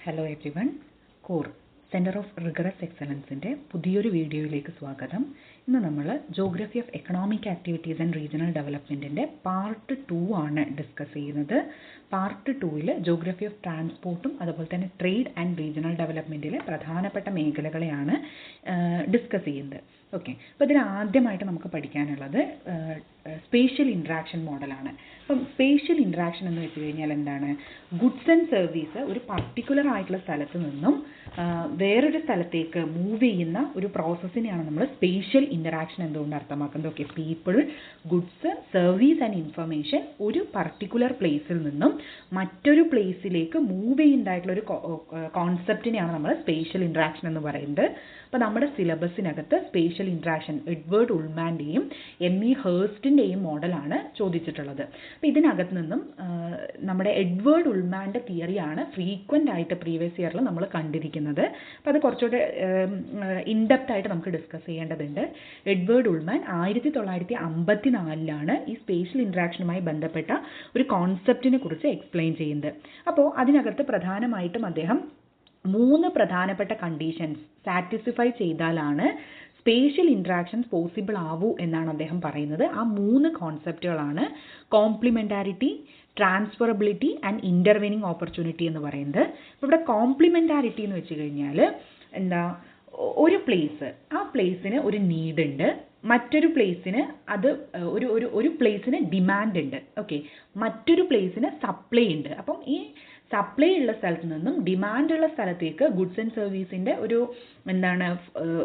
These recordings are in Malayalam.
Hello everyone. Core centre of rigorous എക്സലൻസിൻ്റെ പുതിയൊരു വീഡിയോയിലേക്ക് സ്വാഗതം. ഇന്ന് നമ്മൾ geography of economic activities and regional ഡെവലപ്മെൻറ്റിൻ്റെ പാർട്ട് 2 ആണ് ഡിസ്കസ് ചെയ്യുന്നത്. പാർട്ട് 2-ൽ ജോഗ്രഫി ഓഫ് ട്രാൻസ്പോർട്ടും അതുപോലെ തന്നെ ട്രേഡ് ആൻഡ് റീജിയണൽ ഡെവലപ്മെൻറ്റിലെ പ്രധാനപ്പെട്ട മേഖലകളെയാണ് ഡിസ്കസ് ചെയ്യുന്നത്. ഓക്കെ, അപ്പോൾ ഇതിൽ ആദ്യമായിട്ട് നമുക്ക് പഠിക്കാനുള്ളത് സ്പേഷ്യൽ ഇൻട്രാക്ഷൻ മോഡലാണ്. അപ്പം സ്പേഷ്യൽ ഇൻട്രാക്ഷൻ എന്ന് വെച്ച് കഴിഞ്ഞാൽ എന്താണ്? ഗുഡ്സ് ആൻഡ് സർവീസ് ഒരു പർട്ടിക്കുലർ ആയിട്ടുള്ള സ്ഥലത്ത് നിന്നും വേറൊരു സ്ഥലത്തേക്ക് മൂവ് ചെയ്യുന്ന ഒരു പ്രോസസ്സിനെയാണ് നമ്മൾ സ്പേഷ്യൽ ഇൻട്രാക്ഷൻ എന്തുകൊണ്ട് അർത്ഥമാക്കുന്നത്. Okay, people, goods, service and information ഒരു പർട്ടിക്കുലർ പ്ലേസിൽ നിന്നും മറ്റൊരു പ്ലേസിലേക്ക് മൂവ് ചെയ്യുന്നതായിട്ടുള്ളൊരു കോൺസെപ്റ്റിനെയാണ് നമ്മൾ സ്പേഷ്യൽ ഇൻട്രാക്ഷൻ എന്ന് പറയുന്നത്. അപ്പോൾ നമ്മുടെ സിലബസിനകത്ത് സ്പേഷ്യൽ ഇൻട്രാക്ഷൻ എഡ്വേർഡ് ഉൾമാൻ്റെയും എമ്മി ഹേഴ്സ്റ്റിൻ്റെയും മോഡലാണ് ചോദിച്ചിട്ടുള്ളത്. അപ്പോൾ ഇതിനകത്ത് നിന്നും നമ്മുടെ എഡ്വേർഡ് ഉൾമാൻ്റെ തിയറിയാണ് ഫ്രീക്വൻ്റ് ആയിട്ട് പ്രീവിയസ് ഇയറിൽ നമ്മൾ കണ്ടിരിക്കുന്നത്. അപ്പോൾ അത് കുറച്ചുകൂടെ ഇൻഡെപ്ത് ആയിട്ട് നമുക്ക് ഡിസ്കസ് ചെയ്യേണ്ടതുണ്ട്. എഡ്വേർഡ് ഉൾമാൻ 1954 ഈ സ്പേഷ്യൽ ഇൻട്രാക്ഷനുമായി ബന്ധപ്പെട്ട ഒരു കോൺസെപ്റ്റിനെ കുറിച്ച് എക്സ്പ്ലെയിൻ ചെയ്യുന്നത്. അപ്പോൾ അതിനകത്ത് പ്രധാനമായിട്ടും അദ്ദേഹം 3 പ്രധാനപ്പെട്ട കണ്ടീഷൻസ് സാറ്റിസ്ഫൈ ചെയ്താലാണ് സ്പേഷ്യൽ ഇൻട്രാക്ഷൻസ് പോസിബിൾ ആവൂ എന്നാണ് അദ്ദേഹം പറയുന്നത്. ആ 3 കോൺസെപ്റ്റുകളാണ് കോംപ്ലിമെൻറ്റാരിറ്റി, ട്രാൻസ്ഫറബിലിറ്റി ആൻഡ് ഇൻ്റർവെനിങ് ഓപ്പർച്യൂണിറ്റി എന്ന് പറയുന്നത്. ഇപ്പോൾ ഇവിടെ കോംപ്ലിമെൻറ്റാരിറ്റി എന്ന് വെച്ച് കഴിഞ്ഞാൽ എന്താ, ഒരു പ്ലേസ്, ആ പ്ലേസിന് ഒരു നീഡ് ഉണ്ട്, മറ്റൊരു പ്ലേസിന് അത് ഒരു പ്ലേസിന് ഡിമാൻഡ് ഉണ്ട്. ഓക്കെ, മറ്റൊരു പ്ലേസിന് സപ്ലൈ ഉണ്ട്. അപ്പം ഈ സപ്ലൈ ഉള്ള സ്ഥലത്ത് നിന്നും ഡിമാൻഡ് ഉള്ള സ്ഥലത്തേക്ക് ഗുഡ്സ് ആൻഡ് സർവീസിൻ്റെ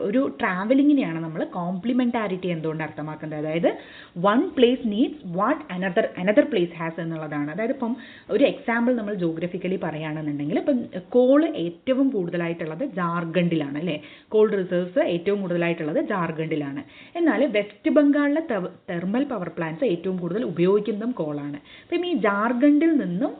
ഒരു ട്രാവലിങ്ങിനെയാണ് നമ്മൾ കോംപ്ലിമെൻറ്റാരിറ്റി എന്തുകൊണ്ട് അർത്ഥമാക്കുന്നത്. അതായത് one place needs what another place has എന്നുള്ളതാണ്. അതായത് ഇപ്പം ഒരു എക്സാമ്പിൾ നമ്മൾ ജോഗ്രഫിക്കലി പറയുകയാണെന്നുണ്ടെങ്കിൽ ഇപ്പം കോള് ഏറ്റവും കൂടുതലായിട്ടുള്ളത് ജാർഖണ്ഡിലാണ് അല്ലേ. കോൾ റിസർവ്സ് ഏറ്റവും കൂടുതലായിട്ടുള്ളത് ജാർഖണ്ഡിലാണ്. എന്നാൽ വെസ്റ്റ് ബംഗാളിലെ തെർമൽ പവർ പ്ലാന്റ്സ് ഏറ്റവും കൂടുതൽ ഉപയോഗിക്കുന്നതും കോളാണ്. അപ്പം ഈ ജാർഖണ്ഡിൽ നിന്നും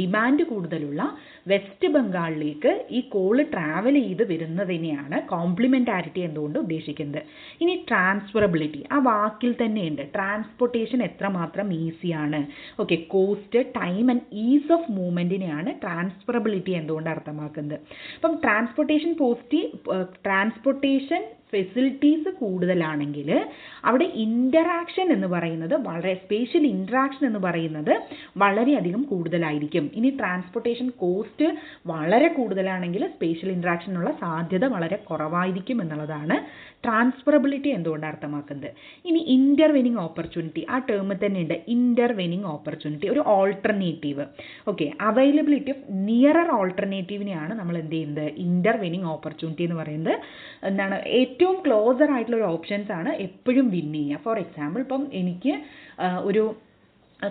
ഡിമാൻഡ് കൂടുതലുള്ള വെസ്റ്റ് ബംഗാളിലേക്ക് ഈ കോള് ട്രാവൽ ചെയ്ത് വരുന്നതിനെയാണ് കോംപ്ലിമെൻറ്റാരിറ്റി എന്തുകൊണ്ട് ഉദ്ദേശിക്കുന്നത്. ഇനി ട്രാൻസ്ഫറബിലിറ്റി ആ വാക്കിൽ തന്നെയുണ്ട്. ട്രാൻസ്പോർട്ടേഷൻ എത്രമാത്രം ഈസിയാണ്. Okay, cost, time and ease of മൂവ്മെൻറ്റിനെയാണ് ട്രാൻസ്ഫറബിലിറ്റി എന്തുകൊണ്ട് അർത്ഥമാക്കുന്നത്. അപ്പം ട്രാൻസ്പോർട്ടേഷൻ ഫെസിലിറ്റീസ് കൂടുതലാണെങ്കിൽ അവിടെ ഇൻ്ററാക്ഷൻ എന്ന് പറയുന്നത് സ്പേഷ്യൽ ഇൻട്രാക്ഷൻ എന്ന് പറയുന്നത് വളരെയധികം കൂടുതലായിരിക്കും. ഇനി ട്രാൻസ്പോർട്ടേഷൻ കോസ്റ്റ് വളരെ കൂടുതലാണെങ്കിൽ സ്പേഷ്യൽ ഇൻട്രാക്ഷനുള്ള സാധ്യത വളരെ കുറവായിരിക്കും എന്നുള്ളതാണ് ട്രാൻസ്ഫറബിലിറ്റി എന്തുകൊണ്ട് അർത്ഥമാക്കുന്നത്. ഇനി ഇൻ്റർവെനിങ് ഓപ്പർച്യൂണിറ്റി ആ ടേമിൽ തന്നെ ഉണ്ട്. ഇൻ്റർവെനിങ് ഓപ്പർച്യൂണിറ്റി ഒരു alternative. Okay, availability of nearer ഓൾട്ടർനേറ്റീവിനെയാണ് നമ്മൾ എന്ത് ചെയ്യുന്നത്, ഇൻ്റർവെനിങ് ഓപ്പർച്യൂണിറ്റി എന്ന് പറയുന്നത്. എന്താണ്, ഏറ്റവും ക്ലോസർ ആയിട്ടുള്ള ഒരു ഓപ്ഷൻസ് ആണ് എപ്പോഴും വിൻ ചെയ്യുക. ഫോർ എക്സാമ്പിൾ ഇപ്പം എനിക്ക്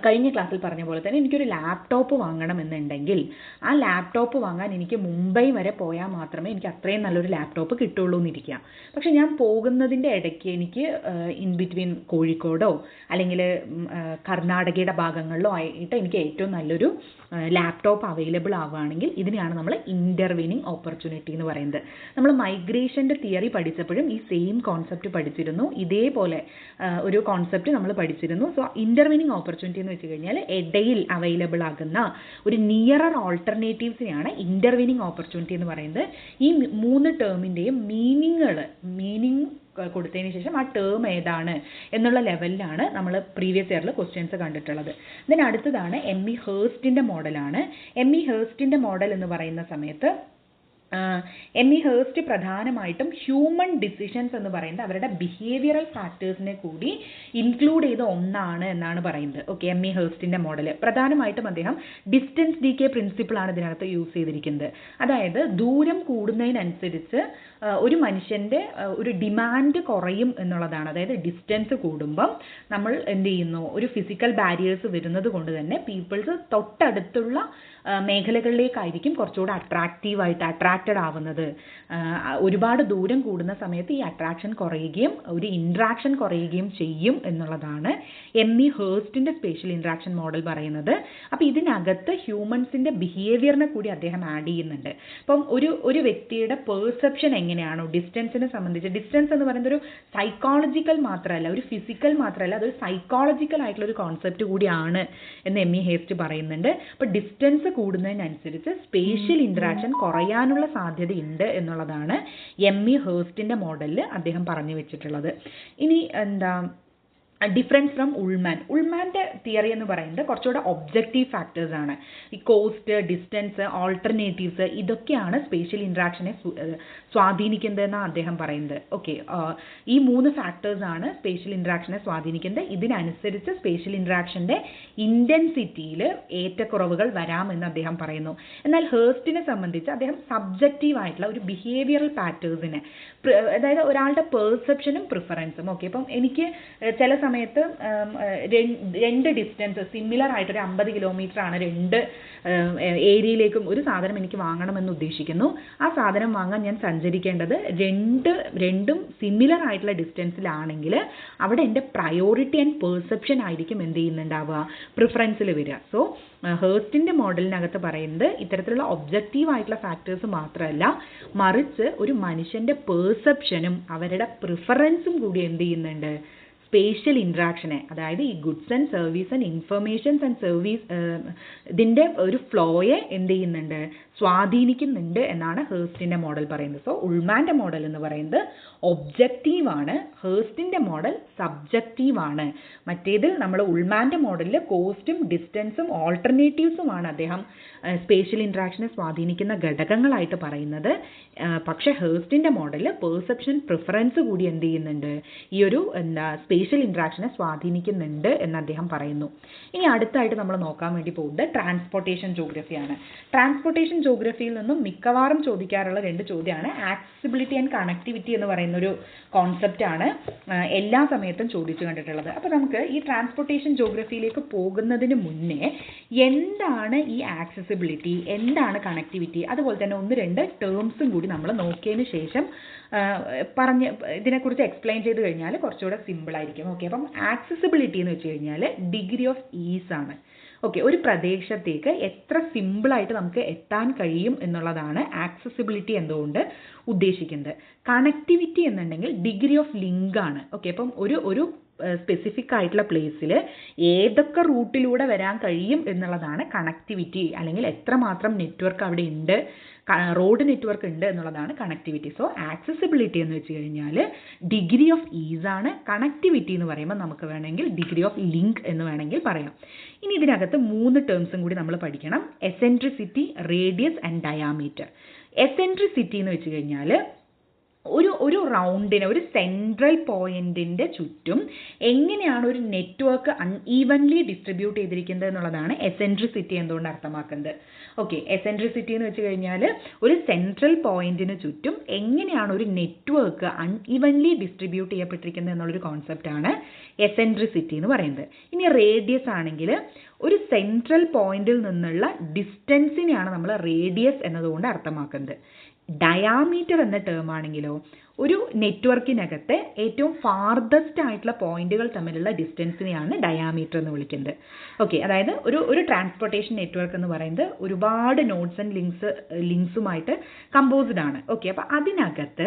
കഴിഞ്ഞ ക്ലാസ്സിൽ പറഞ്ഞ പോലെ തന്നെ എനിക്കൊരു ലാപ്ടോപ്പ് വാങ്ങണം എന്നുണ്ടെങ്കിൽ ആ ലാപ്ടോപ്പ് വാങ്ങാൻ എനിക്ക് മുംബൈ വരെ പോയാൽ മാത്രമേ എനിക്ക് അത്രയും നല്ലൊരു ലാപ്ടോപ്പ് കിട്ടുള്ളൂ എന്നിരിക്കാം. പക്ഷെ ഞാൻ പോകുന്നതിൻ്റെ ഇടയ്ക്ക് എനിക്ക് ഇൻ ബിറ്റ്വീൻ കോഴിക്കോടോ അല്ലെങ്കിൽ കർണാടകയുടെ ഭാഗങ്ങളിലോ ആയിട്ട് എനിക്ക് ഏറ്റവും നല്ലൊരു ലാപ്ടോപ്പ് അവൈലബിൾ ആവുകയാണെങ്കിൽ ഇതിനെയാണ് നമ്മൾ ഇൻ്റർവെനിങ് ഓപ്പർച്യൂണിറ്റി എന്ന് പറയുന്നത്. നമ്മൾ മൈഗ്രേഷൻ്റെ തിയറി പഠിച്ചപ്പോഴും ഈ സെയിം കോൺസെപ്റ്റ് പഠിച്ചിരുന്നു. ഇതേപോലെ ഒരു കോൺസെപ്റ്റ് നമ്മൾ പഠിച്ചിരുന്നു. സോ ഇൻ്റർവെനിങ് ഓപ്പർച്യൂണിറ്റി എന്ന് വെച്ച് കഴിഞ്ഞാൽ ഇടയിൽ അവൈലബിൾ ആകുന്ന ഒരു നിയറർ ഓൾട്ടർനേറ്റീവ്സിനെയാണ് ഇൻ്റർവെനിങ് ഓപ്പർച്യൂണിറ്റി എന്ന് പറയുന്നത്. ഈ 3 ടേമിൻ്റെയും മീനിങ് കൊടുത്തതിന് ശേഷം ആ ടേം ഏതാണ് എന്നുള്ള ലെവലിലാണ് നമ്മൾ പ്രീവിയസ് ഇയറിൽ ക്വസ്റ്റ്യൻസ് കണ്ടിട്ടുള്ളത്. ഇതിന് അടുത്തതാണ് എമ്മി ഹേഴ്സ്റ്റിൻ്റെ മോഡലാണ്. എമ്മി ഹേഴ്സ്റ്റിൻ്റെ മോഡൽ എന്ന് പറയുന്ന സമയത്ത് എമ്മി ഹേഴ്സ്റ്റ് പ്രധാനമായിട്ടും ഹ്യൂമൻ ഡിസിഷൻസ് എന്ന് പറയുന്നത് അവരുടെ ബിഹേവിയറൽ ഫാക്ടേഴ്സിനെ കൂടി ഇൻക്ലൂഡ് ചെയ്ത ഒന്നാണ് എന്നാണ് പറയുന്നത്. ഓക്കെ, എമ്മി ഹേഴ്സ്റ്റിൻ്റെ മോഡൽ പ്രധാനമായിട്ടും അദ്ദേഹം ഡിസ്റ്റൻസ് ഡീകേ പ്രിൻസിപ്പിളാണ് ഇതിനകത്ത് യൂസ് ചെയ്തിരിക്കുന്നത്. അതായത് ദൂരം കൂടുന്നതിനനുസരിച്ച് ഒരു മനുഷ്യൻ്റെ ഒരു ഡിമാൻഡ് കുറയും എന്നുള്ളതാണ്. അതായത് ഡിസ്റ്റൻസ് കൂടുമ്പം നമ്മൾ എന്ത് ചെയ്യുന്നു, ഒരു ഫിസിക്കൽ ബാരിയേഴ്സ് വരുന്നത് കൊണ്ട് തന്നെ പീപ്പിൾസ് തൊട്ടടുത്തുള്ള മേഖലകളിലേക്കായിരിക്കും കുറച്ചുകൂടെ അട്രാക്റ്റഡ് ആവുന്നത്. ഒരുപാട് ദൂരം കൂടുന്ന സമയത്ത് ഈ അട്രാക്ഷൻ കുറയുകയും ഒരു ഇൻട്രാക്ഷൻ കുറയുകയും ചെയ്യും എന്നുള്ളതാണ് എമ്മി ഹേഴ്സ്റ്റിൻ്റെ സ്പേഷ്യൽ ഇൻട്രാക്ഷൻ മോഡൽ പറയുന്നത്. അപ്പോൾ ഇതിനകത്ത് ഹ്യൂമൻസിൻ്റെ ബിഹേവിയറിനെ കൂടി അദ്ദേഹം ആഡ് ചെയ്യുന്നുണ്ട്. അപ്പം ഒരു വ്യക്തിയുടെ പെർസെപ്ഷൻ എങ്ങനെയാണോ ഡിസ്റ്റൻസിനെ സംബന്ധിച്ച്, ഡിസ്റ്റൻസ് എന്ന് പറയുന്നത് ഒരു സൈക്കോളജിക്കൽ മാത്രമല്ല, ഒരു ഫിസിക്കൽ മാത്രമല്ല, അതൊരു സൈക്കോളജിക്കൽ ആയിട്ടുള്ള ഒരു കോൺസെപ്റ്റ് കൂടിയാണ് എന്ന് എമ്മി ഹേഴ്സ്റ്റ് പറയുന്നുണ്ട്. അപ്പോൾ ഡിസ്റ്റൻസ് കൂടുന്നതിനനുസരിച്ച് സ്പേഷ്യൽ ഇൻട്രാക്ഷൻ കുറയാനുള്ള സാധ്യതയുണ്ട് എന്നുള്ളതാണ് ഹേഴ്സ്റ്റിൻ്റെ മോഡലിൽ അദ്ദേഹം പറഞ്ഞു വെച്ചിട്ടുള്ളത്. ഇനി എന്താ ഡിഫറൻസ് ഫ്രം ഉൾമാൻ്റെ തിയറി എന്ന് പറയുന്നത് കുറച്ചുകൂടെ ഒബ്ജക്റ്റീവ് ഫാക്ടേഴ്സ് ആണ്. ഈ കോസ്റ്റ്, ഡിസ്റ്റൻസ്, ഓൾട്ടർനേറ്റീവ്സ് ഇതൊക്കെയാണ് സ്പേഷ്യൽ ഇൻട്രാക്ഷനെ സ്വാധീനിക്കുന്നതെന്നാണ് അദ്ദേഹം പറയുന്നത്. ഓക്കെ, ഈ 3 ഫാക്ടേഴ്സ് ആണ് സ്പേഷ്യൽ ഇൻട്രാക്ഷനെ സ്വാധീനിക്കുന്നത്. ഇതിനനുസരിച്ച് സ്പേഷ്യൽ ഇൻട്രാക്ഷൻ്റെ ഇൻറ്റൻസിറ്റിയിൽ ഏറ്റക്കുറവുകൾ വരാമെന്ന് അദ്ദേഹം പറയുന്നു. എന്നാൽ ഹേഴ്സ്റ്റിനെ സംബന്ധിച്ച് അദ്ദേഹം സബ്ജക്റ്റീവ് ആയിട്ടുള്ള ഒരു ബിഹേവിയറൽ പാറ്റേഴ്സിനെ, അതായത് ഒരാളുടെ പെർസെപ്ഷനും പ്രിഫറൻസും. ഓക്കെ, ഇപ്പം എനിക്ക് ചില സമയത്ത് രണ്ട് ഡിസ്റ്റൻസ് സിമിലർ ആയിട്ട് ഒരു 50 കിലോമീറ്റർ ആണ് രണ്ട് ഏരിയയിലേക്കും ഒരു സാധനം എനിക്ക് വാങ്ങണമെന്ന് ഉദ്ദേശിക്കുന്നു. ആ സാധനം വാങ്ങാൻ ഞാൻ സഞ്ചരിക്കേണ്ടത് രണ്ടും സിമിലർ ആയിട്ടുള്ള ഡിസ്റ്റൻസിലാണെങ്കിൽ അവിടെ എൻ്റെ പ്രയോറിറ്റി ആൻഡ് പെർസെപ്ഷൻ ആയിരിക്കും എന്ത് ചെയ്യുന്നുണ്ടാവുക, പ്രിഫറൻസിൽ വരിക. സോ ഹേഴ്സ്റ്റിൻ്റെ മോഡലിനകത്ത് പറയുന്നത് ഇത്തരത്തിലുള്ള ഒബ്ജക്റ്റീവ് ആയിട്ടുള്ള ഫാക്ടേഴ്സ് മാത്രമല്ല, മറിച്ച് ഒരു മനുഷ്യൻ്റെ പെർസെപ്ഷനും അവരുടെ പ്രിഫറൻസും കൂടി എന്ത് ചെയ്യുന്നുണ്ട്, സ്പേഷ്യൽ ഇൻട്രാക്ഷനെ, അതായത് ഈ goods and service and informations and service ഇതിൻ്റെ ഒരു ഫ്ലോയെ എന്ത് ചെയ്യുന്നുണ്ട്, സ്വാധീനിക്കുന്നുണ്ട് എന്നാണ് ഹേഴ്സ്റ്റിൻ്റെ മോഡൽ പറയുന്നത്. സോ ഉൾമാൻ്റെ മോഡൽ എന്ന് പറയുന്നത് ഒബ്ജക്റ്റീവാണ്, ഹേഴ്സ്റ്റിൻ്റെ മോഡൽ സബ്ജക്റ്റീവാണ്. മറ്റേതിൽ നമ്മൾ ഉൾമാൻ്റെ മോഡലിൽ കോസ്റ്റും ഡിസ്റ്റൻസും ഓൾട്ടർനേറ്റീവ്സുമാണ് അദ്ദേഹം സ്പേഷ്യൽ ഇൻട്രാക്ഷനെ സ്വാധീനിക്കുന്ന ഘടകങ്ങളായിട്ട് പറയുന്നത്. പക്ഷേ ഹേഴ്സ്റ്റിൻ്റെ മോഡലിൽ പെർസെപ്ഷൻ, പ്രിഫറൻസ് കൂടി എന്ത് ചെയ്യുന്നുണ്ട്, ഈ ഒരു സ്പേഷ്യൽ ഇൻട്രാക്ഷനെ സ്വാധീനിക്കുന്നുണ്ട് എന്ന് അദ്ദേഹം പറയുന്നു. ഇനി അടുത്തായിട്ട് നമ്മൾ നോക്കാൻ വേണ്ടി പോകുന്നത് ട്രാൻസ്പോർട്ടേഷൻ ജോഗ്രഫിയാണ്. ട്രാൻസ്പോർട്ടേഷൻ ജോഗ്രഫിയിൽ നിന്നും മിക്കവാറും ചോദിക്കാറുള്ള 2 ചോദ്യമാണ് ആക്സസിബിലിറ്റി ആൻഡ് കണക്ടിവിറ്റി എന്ന് പറയുന്നൊരു കോൺസെപ്റ്റാണ് എല്ലാ സമയത്തും ചോദിച്ചു കണ്ടിട്ടുള്ളത്. അപ്പോൾ നമുക്ക് ഈ ട്രാൻസ്പോർട്ടേഷൻ ജോഗ്രഫിയിലേക്ക് പോകുന്നതിന് മുന്നേ എന്താണ് ഈ ആക്സസിബിലിറ്റി, എന്താണ് കണക്ടിവിറ്റി, അതുപോലെ തന്നെ 1-2 ടേംസും കൂടി നമ്മൾ നോക്കിയതിന് ശേഷം ഇതിനെക്കുറിച്ച് എക്സ്പ്ലെയിൻ ചെയ്ത് കഴിഞ്ഞാൽ കുറച്ചുകൂടെ സിമ്പിൾ ആയിരിക്കും. ഓക്കെ, അപ്പം ആക്സസിബിലിറ്റി എന്ന് വെച്ച് കഴിഞ്ഞാൽ ഡിഗ്രി ഓഫ് ഈസ് ആണ്. ഓക്കെ, ഒരു പ്രദേശത്തേക്ക് എത്ര സിമ്പിളായിട്ട് നമുക്ക് എത്താൻ കഴിയും എന്നുള്ളതാണ് ആക്സസിബിലിറ്റി എന്തുകൊണ്ട് ഉദ്ദേശിക്കുന്നത്. കണക്ടിവിറ്റി എന്നുണ്ടെങ്കിൽ ഡിഗ്രി ഓഫ് ലിങ്ക് ആണ്. ഓക്കെ, അപ്പം ഒരു സ്പെസിഫിക് ആയിട്ടുള്ള പ്ലേസിൽ ഏതൊക്കെ റൂട്ടിലൂടെ വരാൻ കഴിയും എന്നുള്ളതാണ് കണക്ടിവിറ്റി, അല്ലെങ്കിൽ എത്രമാത്രം നെറ്റ്വർക്ക് അവിടെ ഉണ്ട്, റോഡ് നെറ്റ്വർക്ക് ഉണ്ട് എന്നുള്ളതാണ് കണക്ടിവിറ്റി. സോ ആക്സസിബിലിറ്റി എന്ന് വെച്ച് കഴിഞ്ഞാൽ ഡിഗ്രി ഓഫ് ഈസ് ആണ്. കണക്ടിവിറ്റി എന്ന് പറയുമ്പോൾ നമുക്ക് വേണമെങ്കിൽ ഡിഗ്രി ഓഫ് ലിങ്ക് എന്ന് വേണമെങ്കിൽ പറയാം. ഇനി ഇതിനകത്ത് 3 ടേംസും കൂടി നമ്മൾ പഠിക്കണം. Eccentricity, radius and diameter. Eccentricity എന്ന് വെച്ച് കഴിഞ്ഞാൽ ഒരു റൗണ്ടിന്, ഒരു സെൻട്രൽ പോയിന്റിൻ്റെ ചുറ്റും എങ്ങനെയാണ് ഒരു നെറ്റ്വർക്ക് അൺഈവൻലി ഡിസ്ട്രിബ്യൂട്ട് ചെയ്തിരിക്കുന്നത് എന്നുള്ളതാണ് എസെൻട്രിസിറ്റി എന്തുകൊണ്ട് അർത്ഥമാക്കുന്നത്. ഓക്കെ, എസെൻട്രിസിറ്റി എന്ന് വെച്ച് കഴിഞ്ഞാൽ ഒരു സെൻട്രൽ പോയിന്റിന് ചുറ്റും എങ്ങനെയാണ് ഒരു നെറ്റ്വർക്ക് അൺഈവൻലി ഡിസ്ട്രിബ്യൂട്ട് ചെയ്യപ്പെട്ടിരിക്കുന്നത് എന്നുള്ളൊരു കോൺസെപ്റ്റാണ് എസെൻട്രിസിറ്റി എന്ന് പറയുന്നത്. ഇനി റേഡിയസ് ആണെങ്കിൽ ഒരു സെൻട്രൽ പോയിന്റിൽ നിന്നുള്ള ഡിസ്റ്റൻസിനെയാണ് നമ്മൾ റേഡിയസ് എന്നതുകൊണ്ട് അർത്ഥമാക്കുന്നത്. ഡയാമീറ്റർ എന്ന ടേം ആണെങ്കിലോ ഒരു നെറ്റ്വർക്കിനകത്തെ ഏറ്റവും ഫാർദസ്റ്റ് ആയിട്ടുള്ള പോയിന്റുകൾ തമ്മിലുള്ള ഡിസ്റ്റൻസിനെയാണ് ഡയാമീറ്റർ എന്ന് വിളിക്കുന്നത്. ഓക്കെ, അതായത് ഒരു ട്രാൻസ്പോർട്ടേഷൻ നെറ്റ്വർക്ക് എന്ന് പറയുന്നത് ഒരുപാട് നോഡ്സ് ആൻഡ് ലിങ്ക്സുമായിട്ട് കമ്പോസ്ഡ് ആണ്. ഓക്കെ, അപ്പോൾ അതിനകത്ത്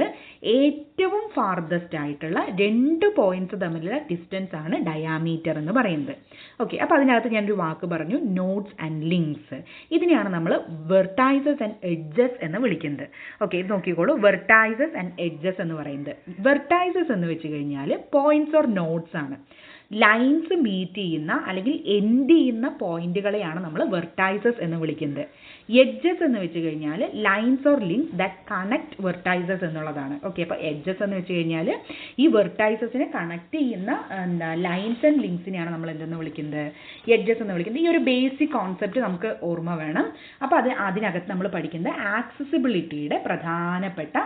ഏറ്റവും ഫാർദസ്റ്റ് ആയിട്ടുള്ള 2 പോയിന്റ്സ് തമ്മിലുള്ള ഡിസ്റ്റൻസ് ആണ് ഡയാമീറ്റർ എന്ന് പറയുന്നത്. ഓക്കെ, അപ്പോൾ അതിനകത്ത് ഞാനൊരു വാക്ക് പറഞ്ഞു, നോഡ്സ് ആൻഡ് ലിങ്ക്സ്. ഇതിനെയാണ് നമ്മൾ വെർട്ടൈസസ് ആൻഡ് എഡ്ജസ് എന്ന് വിളിക്കുന്നത്. ഓക്കെ, ഇത് നോക്കിക്കോളൂ, വെർട്ടൈസസ് ആൻഡ് എഡ്ജസ് എന്ന് പറയുന്നത്. വെർട്ടൈസസ് എന്ന് വെച്ച് കഴിഞ്ഞാൽ പോയിന്റ്സ് ഓർ നോഡ്സ് ആണ്. ലൈൻസ് മീറ്റ് ചെയ്യുന്ന അല്ലെങ്കിൽ എൻഡ് ചെയ്യുന്ന പോയിന്റുകളെയാണ് നമ്മൾ വെർട്ടൈസസ് എന്ന് വിളിക്കുന്നത്. എഡ്ജസ് എന്ന് വെച്ച് കഴിഞ്ഞാൽ lines or links that connect vertices എന്നുള്ളതാണ്. ഓക്കെ, അപ്പോൾ എഡ്ജസ് എന്ന് വെച്ച് കഴിഞ്ഞാൽ ഈ വെർട്ടൈസസിനെ കണക്ട് ചെയ്യുന്ന ലൈൻസ് ആൻഡ് ലിങ്ക്സിനെയാണ് നമ്മൾ എന്തെന്ന് വിളിക്കുന്നത്, എഡ്ജസ് എന്ന് വിളിക്കുന്നത്. ഈ ഒരു ബേസിക് കോൺസെപ്റ്റ് നമുക്ക് ഓർമ്മ വേണം. അപ്പോൾ അതിനകത്ത് നമ്മൾ പഠിക്കുന്നത് ആക്സസിബിലിറ്റിയുടെ പ്രധാനപ്പെട്ട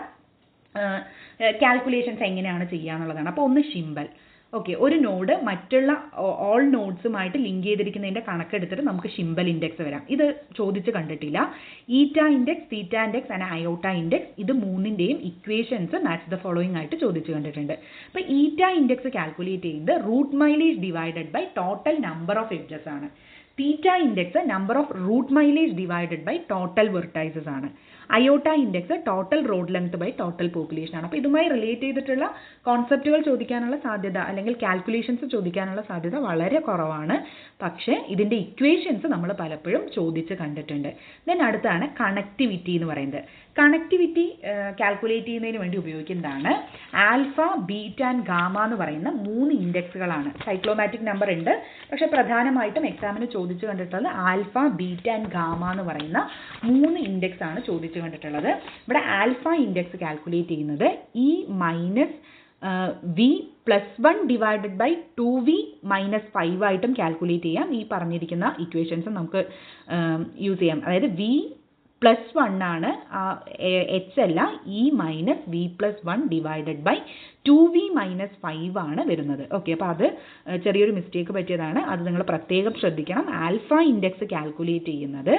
കാൽക്കുലേഷൻസ് എങ്ങനെയാണ് ചെയ്യുക എന്നുള്ളതാണ്. അപ്പോൾ ഒന്ന് സിമ്പൽ. ഓക്കെ, ഒരു നോഡ് മറ്റുള്ള ഓൾ നോഡ്സുമായിട്ട് ലിങ്ക് ചെയ്തിരിക്കുന്നതിൻ്റെ കണക്കെടുത്തിട്ട് നമുക്ക് സിമ്പൽ ഇൻഡെക്സ് വരാം. ഇത് ചോദിച്ച് കണ്ടിട്ടില്ല. Eta index, theta index and iota index, ഇത് 3ൻ്റെയും ഇക്വേഷൻസ് മാച്ച് ദ ഫോളോയിങ് ആയിട്ട് ചോദിച്ച് കണ്ടിട്ടുണ്ട്. അപ്പോൾ ഈറ്റ ഇൻഡെക്സ് കാൽക്കുലേറ്റ് ചെയ്യുന്നത് route mileage divided by total number of edges ആണ്. Theta index number of route mileage divided by total vertices ആണ്. Iota index total road length by total population ആണ്. അപ്പോൾ ഇതുമായി റിലേറ്റ് ചെയ്തിട്ടുള്ള കോൺസെപ്റ്റുകൾ ചോദിക്കാനുള്ള സാധ്യത അല്ലെങ്കിൽ കാൽക്കുലേഷൻസ് ചോദിക്കാനുള്ള സാധ്യത വളരെ കുറവാണ്. പക്ഷേ ഇതിൻ്റെ ഇക്വേഷൻസ് നമ്മൾ പലപ്പോഴും ചോദിച്ച് കണ്ടിട്ടുണ്ട്. ദെൻ അടുത്താണ് കണക്ടിവിറ്റി എന്ന് പറയുന്നത്. കണക്ടിവിറ്റി കാൽക്കുലേറ്റ് ചെയ്യുന്നതിന് വേണ്ടി ഉപയോഗിക്കുന്നതാണ് ആൽഫ, ബീറ്റ ആൻഡ് ഗാമ എന്ന് പറയുന്ന 3 ഇൻഡെക്സുകളാണ്. സൈക്ലോമാറ്റിക് നമ്പർ ഉണ്ട്, പക്ഷേ പ്രധാനമായിട്ടും എക്സാമിന് ചോദിച്ചു കണ്ടിട്ടുള്ളത് ആൽഫ, ബീറ്റ ആൻഡ് ഗാമ എന്ന് പറയുന്ന 3 ഇൻഡെക്സ് ആണ് ചോദിച്ചു കണ്ടിട്ടുള്ളത്. ഇവിടെ ആൽഫ ഇൻഡെക്സ് കാൽക്കുലേറ്റ് ചെയ്യുന്നത് E minus V plus 1 divided by 2v minus 5 ആയിട്ടും കാൽക്കുലേറ്റ് ചെയ്യാം. ഈ പറഞ്ഞിരിക്കുന്ന ഇക്വേഷൻസ് നമുക്ക് യൂസ് ചെയ്യാം. അതായത് വി പ്ലസ് 1 ആണ്, എച്ച് അല്ല, E minus V plus 1 divided by 2v minus 5 ആണ് വരുന്നത്. ഓക്കെ, അപ്പോൾ അത് ചെറിയൊരു മിസ്റ്റേക്ക് പറ്റിയതാണ്, അത് നിങ്ങൾ പ്രത്യേകം ശ്രദ്ധിക്കണം. ആൽഫ ഇൻഡെക്സ് കാൽക്കുലേറ്റ് ചെയ്യുന്നത്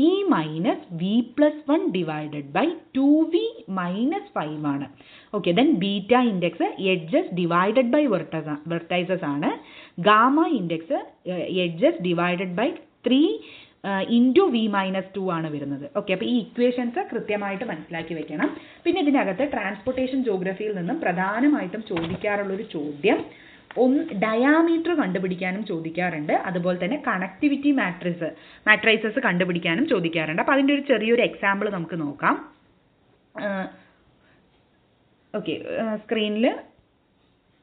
E minus V plus 1 divided by 2v minus 5 ആണ്. Okay, then beta index edges divided by vertices ആണ്. Gamma index edges divided by 3 into V minus 2 ആണ് വരുന്നത്. ഓക്കെ, അപ്പോൾ ഈ ഇക്വേഷൻസ് കൃത്യമായിട്ട് മനസ്സിലാക്കി വെക്കണം. പിന്നെ ഇതിനകത്ത് ട്രാൻസ്പോർട്ടേഷൻ ജോഗ്രഫിയിൽ നിന്നും പ്രധാനമായിട്ടും ചോദിക്കാറുള്ളൊരു ചോദ്യം ഡയാമീറ്റർ കണ്ടുപിടിക്കാനും ചോദിക്കാറുണ്ട്. അതുപോലെ തന്നെ കണക്ടിവിറ്റി മാട്രൈസസ് കണ്ടുപിടിക്കാനും ചോദിക്കാറുണ്ട്. അപ്പോൾ അതിൻ്റെ ഒരു ചെറിയൊരു എക്സാമ്പിൾ നമുക്ക് നോക്കാം. ഓക്കെ, സ്ക്രീനിൽ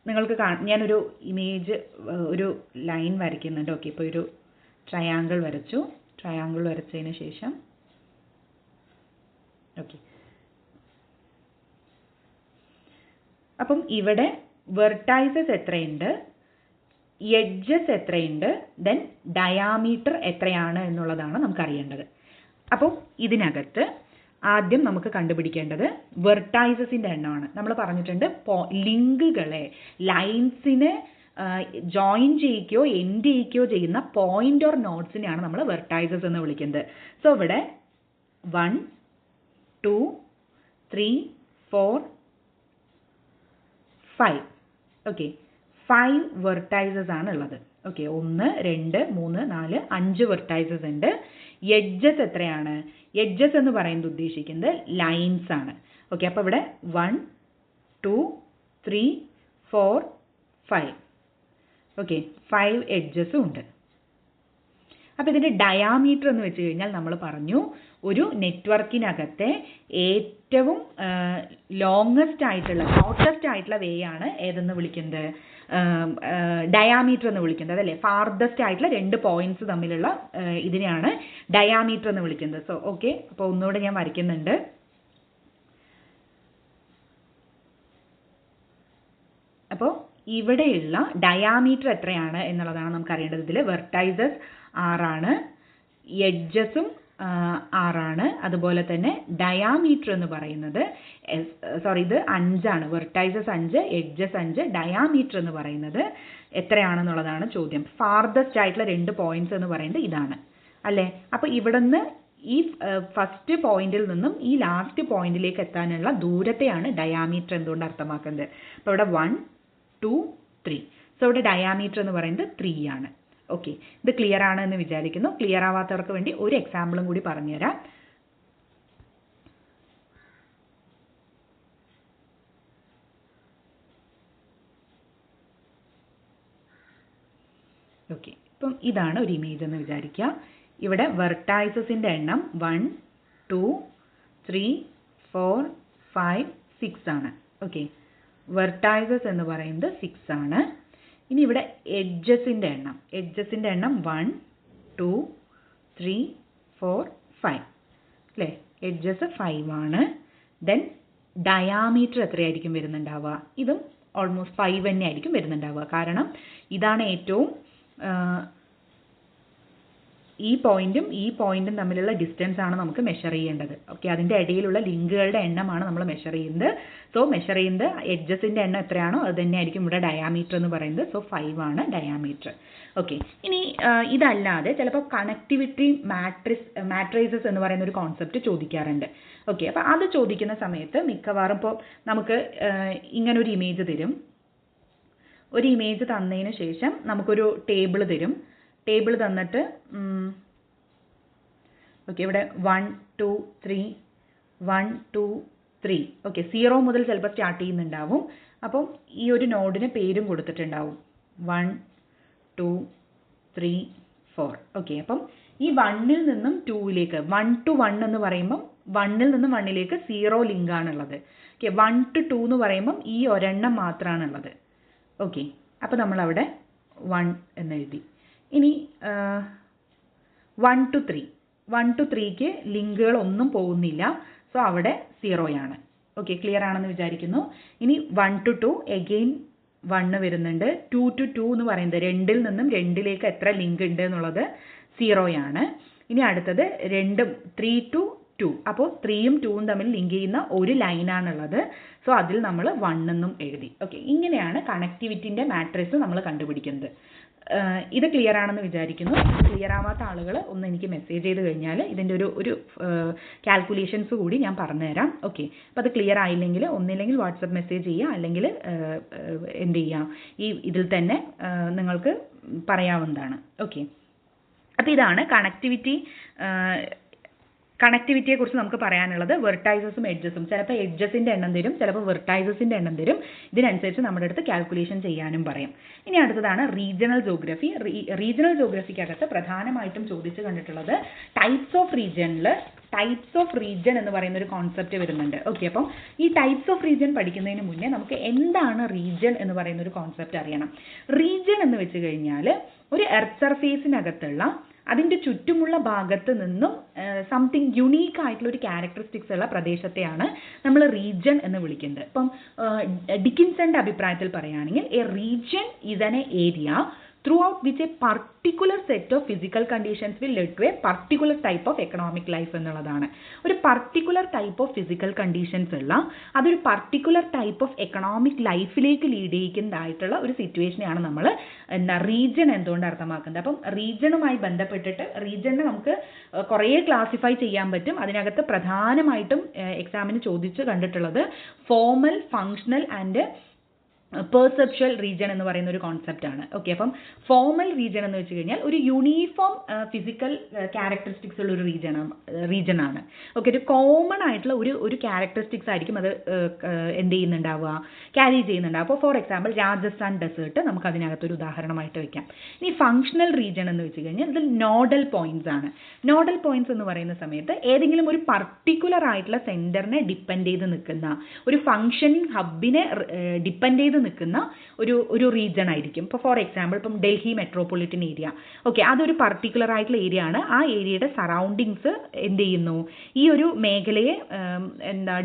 നിങ്ങൾക്ക് ഞാനൊരു ഇമേജ്, ഒരു ലൈൻ വരയ്ക്കുന്നുണ്ട്. ഓക്കെ, ഇപ്പോൾ ഒരു ട്രയാങ്കിൾ വരച്ചു. ട്രയാങ്കിൾ വരച്ചതിന് ശേഷം ഓക്കെ, അപ്പം ഇവിടെ വെർട്ടൈസസ് എത്രയുണ്ട്, എഡ്ജസ് എത്രയുണ്ട്, ദെൻ ഡയാമീറ്റർ എത്രയാണ് എന്നുള്ളതാണ് നമുക്ക് അറിയേണ്ടത്. അപ്പോൾ ഇതിനകത്ത് ആദ്യം നമുക്ക് കണ്ടുപിടിക്കേണ്ടത് വെർട്ടൈസസിൻ്റെ എണ്ണമാണ്. നമ്മൾ പറഞ്ഞിട്ടുണ്ട് ലിങ്കുകളെ, ലൈൻസിനെ ജോയിൻ ചെയ്യിക്കുകയോ എൻഡ് ചെയ്യിക്കുകയോ ചെയ്യുന്ന പോയിന്റ് ഓർ നോട്ട്സിനെയാണ് നമ്മൾ വെർട്ടൈസസ് എന്ന് വിളിക്കുന്നത്. സോ ഇവിടെ 1 2 3 4 5 ഓക്കെ, 5 വെർട്ടൈസസ് ആണ് ഉള്ളത്. ഓക്കെ, 1 2 3 4 5 വെർട്ടൈസസ് ഉണ്ട്. എഡ്ജസ് എത്രയാണ്? എഡ്ജസ് എന്ന് പറയുന്നത് ഉദ്ദേശിക്കുന്നത് ലൈൻസ് ആണ്. ഓക്കെ, അപ്പോൾ ഇവിടെ 1 2 3 4 5 ഓക്കെ, 5 എഡ്ജസും ഉണ്ട്. അപ്പോൾ ഇതിൻ്റെ ഡയാമീറ്റർ എന്ന് വെച്ച് കഴിഞ്ഞാൽ നമ്മൾ പറഞ്ഞു ഒരു നെറ്റ്വർക്കിനകത്തെ ഏറ്റവും ലോങ്ങസ്റ്റ് ആയിട്ടുള്ള, ഷോർട്ടസ്റ്റ് ആയിട്ടുള്ള വേ ആണ് ഏതെന്ന് വിളിക്കുന്നത്, ഡയാമീറ്റർ എന്ന് വിളിക്കുന്നത്, അതല്ലേ? ഫാർദസ്റ്റ് ആയിട്ടുള്ള 2 പോയിന്റ്സ് തമ്മിലുള്ള ഇതിനെയാണ് ഡയാമീറ്റർ എന്ന് വിളിക്കുന്നത്. സോ ഓക്കെ, അപ്പോൾ ഒന്നുകൂടെ ഞാൻ വരയ്ക്കുന്നുണ്ട്. അപ്പോൾ ഇവിടെയുള്ള ഡയാമീറ്റർ എത്രയാണ് എന്നുള്ളതാണ് നമുക്ക് അറിയേണ്ടത്. ഇതിൽ വെർട്ടൈസസ് 6 ആണ്, എഡ്ജസും 6 ആണ്. അതുപോലെ തന്നെ ഡയാമീറ്റർ എന്ന് പറയുന്നത് ഇത് 5 ആണ്. വെർട്ടൈസസ് 5, എഡ്ജസ് 5, ഡയാമീറ്റർ എന്ന് പറയുന്നത് എത്രയാണെന്നുള്ളതാണ് ചോദ്യം. ഫാർദസ്റ്റ് ആയിട്ടുള്ള 2 പോയിന്റ്സ് എന്ന് പറയുന്നത് ഇതാണ്, അല്ലേ? അപ്പോൾ ഇവിടുന്ന് ഈ ഫസ്റ്റ് പോയിന്റിൽ നിന്നും ഈ ലാസ്റ്റ് പോയിന്റിലേക്ക് എത്താനുള്ള ദൂരത്തെയാണ് ഡയാമീറ്റർ എന്തുകൊണ്ട് അർത്ഥമാക്കുന്നത്. അപ്പോൾ ഇവിടെ 1 2 3. സോ ഇവിടെ ഡയാമീറ്റർ എന്ന് പറയുന്നത് 3 ആണ്. ഓക്കെ, ഇത് ക്ലിയർ ആണ് എന്ന് വിചാരിക്കുന്നു. ക്ലിയർ ആവാത്തവർക്ക് വേണ്ടി ഒരു എക്സാമ്പിളും കൂടി പറഞ്ഞുതരാം. ഓക്കെ, ഇപ്പം ഇതാണ് ഒരു ഇമേജ് എന്ന് വിചാരിക്കുക. ഇവിടെ വെർട്ടൈസസിൻ്റെ എണ്ണം 1 2 3 4 5 6 ആണ്. ഓക്കെ, വെർട്ടൈസസ് എന്ന് പറയുന്നത് 6 ആണ്. ഇനി ഇവിടെ എഡ്ജസിൻ്റെ എണ്ണം 1 2 3 4 5 അല്ലേ? എഡ്ജസ് 5 ആണ്. ദെൻ ഡയാമീറ്റർ എത്രയായിരിക്കും വരുന്നുണ്ടാവുക? ഇതും ഓൾമോസ്റ്റ് 5 തന്നെ ആയിരിക്കും വരുന്നുണ്ടാവുക. കാരണം ഇതാണ് ഏറ്റവും ഈ പോയിന്റും തമ്മിലുള്ള ഡിസ്റ്റൻസ് ആണ് നമുക്ക് മെഷർ ചെയ്യേണ്ടത്. ഓക്കെ, അതിൻ്റെ ഇടയിലുള്ള ലിങ്കുകളുടെ എണ്ണമാണ് നമ്മൾ മെഷർ ചെയ്യുന്നത്. സോ മെഷർ ചെയ്യുന്നത് എഡ്ജസിൻ്റെ എണ്ണം എത്രയാണോ അത് തന്നെയായിരിക്കും ഇവിടെ ഡയാമീറ്റർ എന്ന് പറയുന്നത്. സോ 5 ആണ് ഡയാമീറ്റർ. ഓക്കെ, ഇനി ഇതല്ലാതെ ചിലപ്പോൾ കണക്ടിവിറ്റി മാട്രൈസസ് എന്ന് പറയുന്ന ഒരു കോൺസെപ്റ്റ് ചോദിക്കാറുണ്ട്. ഓക്കെ, അപ്പോൾ അത് ചോദിക്കുന്ന സമയത്ത് മിക്കവാറും ഇപ്പോൾ നമുക്ക് ഇങ്ങനൊരു ഇമേജ് തരും. ഒരു ഇമേജ് തന്നതിന് ശേഷം നമുക്കൊരു ടേബിൾ തരും. ടേബിൾ തന്നിട്ട് ഓക്കെ, ഇവിടെ 1 2 3 1 2 3 ഓക്കെ, 0 മുതൽ ചിലപ്പോൾ സ്റ്റാർട്ട് ചെയ്യുന്നുണ്ടാവും. അപ്പം ഈ ഒരു നോഡിന് പേരും കൊടുത്തിട്ടുണ്ടാവും 1 2 3 4 ഓക്കെ. അപ്പം ഈ 1ൽ നിന്നും 2ലേക്ക് 1 to 1 എന്ന് പറയുമ്പം 1ൽ നിന്നും 1ലേക്ക് 0 ലിങ്ക് ആണുള്ളത്. ഓക്കെ, 1 to 2 എന്ന് പറയുമ്പം ഈ ഒരെണ്ണം മാത്രമാണുള്ളത്. ഓക്കെ, അപ്പോൾ നമ്മളവിടെ 1 എന്ന് എഴുതി. ഇനി 1 to 3 1 to 3ക്ക് ലിങ്കുകളൊന്നും പോകുന്നില്ല. സോ അവിടെ 0 ഓക്കെ, ക്ലിയർ ആണെന്ന് വിചാരിക്കുന്നു. ഇനി 1 to 2 എഗെയിൻ 1 വരുന്നുണ്ട്. 2 to 2 എന്ന് പറയുന്നത് 2ൽ നിന്നും 2ലേക്ക് എത്ര ലിങ്ക് ഉണ്ട് എന്നുള്ളത് 0 ഇനി അടുത്തത് 3 to 2, അപ്പോൾ 3യും 2യും തമ്മിൽ ലിങ്ക് ചെയ്യുന്ന ഒരു ലൈനാണുള്ളത്. സോ അതിൽ നമ്മൾ 1 എന്നും എഴുതി. ഓക്കെ, ഇങ്ങനെയാണ് കണക്ടിവിറ്റിൻ്റെ മാട്രിക്സ് നമ്മൾ കണ്ടുപിടിക്കുന്നത്. ഇത് ക്ലിയർ ആണെന്ന് വിചാരിക്കുന്നു. ക്ലിയർ ആവാത്ത ആളുകൾ ഒന്ന് എനിക്ക് മെസ്സേജ് ചെയ്ത് കഴിഞ്ഞാൽ ഇതിൻ്റെ ഒരു കാൽക്കുലേഷൻസ് കൂടി ഞാൻ പറഞ്ഞുതരാം. ഓക്കെ, അപ്പോൾ അത് ക്ലിയർ ആയില്ലെങ്കിൽ ഒന്നില്ലെങ്കിൽ വാട്സപ്പ് മെസ്സേജ് ചെയ്യുക, അല്ലെങ്കിൽ എന്ത് ചെയ്യുക, ഇതിൽ തന്നെ നിങ്ങൾക്ക് പറയാവുന്നതാണ്. ഓക്കെ, അപ്പോൾ ഇതാണ് കണക്ടിവിറ്റിയെക്കുറിച്ച് നമുക്ക് പറയാനുള്ളത്. വെർട്ടൈസസും എഡ്ജസും, ചിലപ്പോൾ എഡ്ജസിൻ്റെ എണ്ണം തരും, ചിലപ്പോൾ വെർട്ടൈസസിൻ്റെ എണ്ണം തരും. ഇതിനനുസരിച്ച് നമ്മുടെ അടുത്ത് കാൽക്കുലേഷൻ ചെയ്യാനും പറയും. ഇനി അടുത്തതാണ് റീജിയണൽ ജോഗ്രഫി. റീജിയണൽ ജോഗ്രഫിക്കകത്ത് പ്രധാനമായിട്ടും ചോദിച്ച് കണ്ടിട്ടുള്ളത് ടൈപ്സ് ഓഫ് റീജിയൻ എന്ന് പറയുന്ന ഒരു കോൺസെപ്റ്റ് വരുന്നുണ്ട്. ഓക്കെ, അപ്പം ഈ ടൈപ്സ് ഓഫ് റീജിയൻ പഠിക്കുന്നതിന് മുന്നേ നമുക്ക് എന്താണ് റീജിയൻ എന്ന് പറയുന്ന ഒരു കോൺസെപ്റ്റ് അറിയണം. റീജിയൻ എന്ന് വെച്ച് കഴിഞ്ഞാൽ ഒരു എർത്ത് സർഫേസിനകത്തുള്ള അതിൻ്റെ ചുറ്റുമുള്ള ഭാഗത്ത് നിന്നും സംതിങ് യുണീക്ക് ആയിട്ടുള്ള ഒരു ക്യാരക്ടറിസ്റ്റിക്സ് ഉള്ള പ്രദേശത്തെയാണ് നമ്മൾ റീജിയൻ എന്ന് വിളിക്കുന്നത്. ഇപ്പം ഡിക്കിൻസന്റെ അഭിപ്രായത്തിൽ പറയുകയാണെങ്കിൽ A region is an area throughout which a particular set of physical conditions will lead to a particular type of economic life എന്നുള്ളതാണ്. ഒരു particular type of physical conditions ഉള്ള അതൊരു പർട്ടിക്കുലർ ടൈപ്പ് ഓഫ് എക്കണോമിക് ലൈഫിലേക്ക് ലീഡ് ചെയ്യിക്കുന്നതായിട്ടുള്ള ഒരു സിറ്റുവേഷനെയാണ് നമ്മൾ റീജിയൻ എന്തുകൊണ്ട് അർത്ഥമാക്കുന്നത്. അപ്പം റീജിയനുമായി ബന്ധപ്പെട്ടിട്ട് റീജിയനെ നമുക്ക് കുറേ ക്ലാസിഫൈ ചെയ്യാൻ പറ്റും. അതിനകത്ത് പ്രധാനമായിട്ടും എക്സാമിന് ചോദിച്ച് കണ്ടിട്ടുള്ളത് formal, functional and perceptual region എന്ന് പറയുന്ന ഒരു കോൺസെപ്റ്റാണ്. ഓക്കെ, അപ്പം ഫോർമൽ റീജിയൻ എന്ന് വെച്ച് കഴിഞ്ഞാൽ ഒരു യൂണിഫോം ഫിസിക്കൽ ക്യാരക്ടറിസ്റ്റിക്സ് ഉള്ള ഒരു റീജിയനാണ്. ഓക്കെ, ഒരു കോമൺ ആയിട്ടുള്ള ഒരു ക്യാരക്ടറിസ്റ്റിക്സ് ആയിരിക്കും അത് എന്ത് ചെയ്യുന്നുണ്ടാവുക, ക്യാരി ചെയ്യുന്നുണ്ടാവുക. അപ്പോൾ ഫോർ എക്സാമ്പിൾ രാജസ്ഥാൻ ഡെസേർട്ട് നമുക്ക് അതിനകത്തൊരു ഉദാഹരണമായിട്ട് വെക്കാം. ഇനി ഫങ്ഷണൽ റീജിയൻ എന്ന് വെച്ച് കഴിഞ്ഞാൽ ഇത് നോഡൽ പോയിന്റ്സ് ആണ്. നോഡൽ പോയിന്റ്സ് എന്ന് പറയുന്ന സമയത്ത് ഏതെങ്കിലും ഒരു പർട്ടിക്കുലർ ആയിട്ടുള്ള സെന്ററിനെ ഡിപ്പെൻഡ് ചെയ്ത് നിൽക്കുന്ന ഒരു ഫങ്ഷനിങ് ഹബിനെ ഡിപ്പെൻഡ് ചെയ്ത് നിൽക്കുന്ന ഒരു റീജിയൻ ആയിരിക്കും. ഇപ്പോൾ ഫോർ എക്സാമ്പിൾ ഇപ്പം ഡൽഹി മെട്രോപൊളിറ്റൻ ഏരിയ, ഓക്കെ, അതൊരു പർട്ടിക്കുലർ ആയിട്ടുള്ള ഏരിയ ആണ്. ആ ഏരിയയുടെ സറൗണ്ടിങ്സ് എന്ത് ചെയ്യുന്നു, ഈ ഒരു മേഖലയെ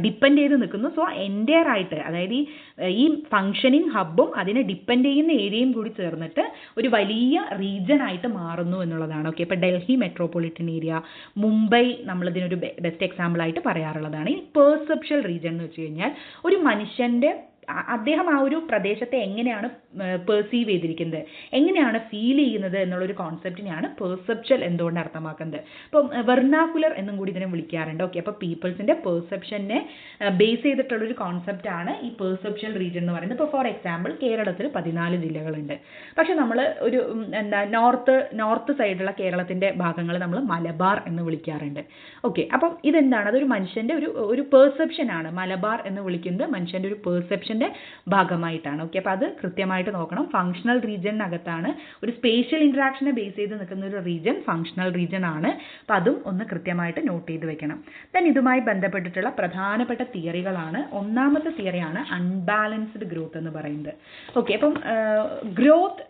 ഡിപ്പെൻഡ് ചെയ്ത് നിൽക്കുന്നു. സോ എൻ്റയർ ആയിട്ട്, അതായത് ഈ ഫങ്ഷനിങ് ഹബും അതിനെ ഡിപ്പെൻഡ് ചെയ്യുന്ന ഏരിയയും കൂടി ചേർന്നിട്ട് ഒരു വലിയ റീജിയൻ ആയിട്ട് മാറുന്നു എന്നുള്ളതാണ്. ഓക്കെ, ഇപ്പോൾ ഡൽഹി മെട്രോപൊളിറ്റൻ ഏരിയ, മുംബൈ നമ്മളിതിനൊരു ബെസ്റ്റ് എക്സാമ്പിൾ ആയിട്ട് പറയാറുള്ളതാണ്. ഈ പെർസെപ്ച്വൽ റീജിയൻ എന്ന് വെച്ച് കഴിഞ്ഞാൽ ഒരു മനുഷ്യൻ്റെ അദ്ദേഹം ആ ഒരു പ്രദേശത്തെ എങ്ങനെയാണ് പെർസീവ് ചെയ്തിരിക്കുന്നത്, എങ്ങനെയാണ് ഫീൽ ചെയ്യുന്നത് എന്നുള്ളൊരു കോൺസെപ്റ്റിനെയാണ് പെർസെപ്ച്വൽ എന്തുകൊണ്ട് അർത്ഥമാക്കുന്നത്. ഇപ്പം വെർണാക്കുലർ എന്നും കൂടി ഇതിനെ വിളിക്കാറുണ്ട്. ഓക്കെ, അപ്പോൾ പീപ്പിൾസിൻ്റെ പെർസെപ്ഷനെ ബേസ് ചെയ്തിട്ടുള്ളൊരു കോൺസെപ്റ്റാണ് ഈ പെർസെപ്ച്വൽ റീജിയൻ എന്ന് പറയുന്നത്. ഇപ്പോൾ ഫോർ എക്സാമ്പിൾ കേരളത്തിൽ 14 ജില്ലകളുണ്ട്. പക്ഷെ നമ്മൾ ഒരു നോർത്ത് സൈഡുള്ള കേരളത്തിൻ്റെ ഭാഗങ്ങൾ നമ്മൾ മലബാർ എന്ന് വിളിക്കാറുണ്ട്. ഓക്കെ, അപ്പം ഇതെന്താണ്, അതൊരു മനുഷ്യൻ്റെ ഒരു പെർസെപ്ഷനാണ്. മലബാർ എന്ന് വിളിക്കുന്നത് മനുഷ്യൻ്റെ ഒരു പെർസെപ്ഷൻ ഭാഗമായിട്ടാണ്. ഓക്കെ, അപ്പോൾ അത് കൃത്യമായിട്ട് നോക്കണം. ഫങ്ഷണൽ റീജിയനകത്താണ് ഒരു സ്പേഷ്യൽ ഇൻട്രാക്ഷനെ ബേസ് ചെയ്ത് നിൽക്കുന്ന ഒരു റീജിയൻ ഫങ്ഷണൽ റീജിയൻ ആണ്. അപ്പോൾ അതും ഒന്ന് കൃത്യമായിട്ട് നോട്ട് ചെയ്ത് വെക്കണം. ദെൻ ഇതുമായി ബന്ധപ്പെട്ടിട്ടുള്ള പ്രധാനപ്പെട്ട തിയറികളാണ്. ഒന്നാമത്തെ തിയറിയാണ് അൺബാലൻസ്ഡ് ഗ്രോത്ത് എന്ന് പറയുന്നത്. ഓക്കെ, അപ്പം ഗ്രോത്ത്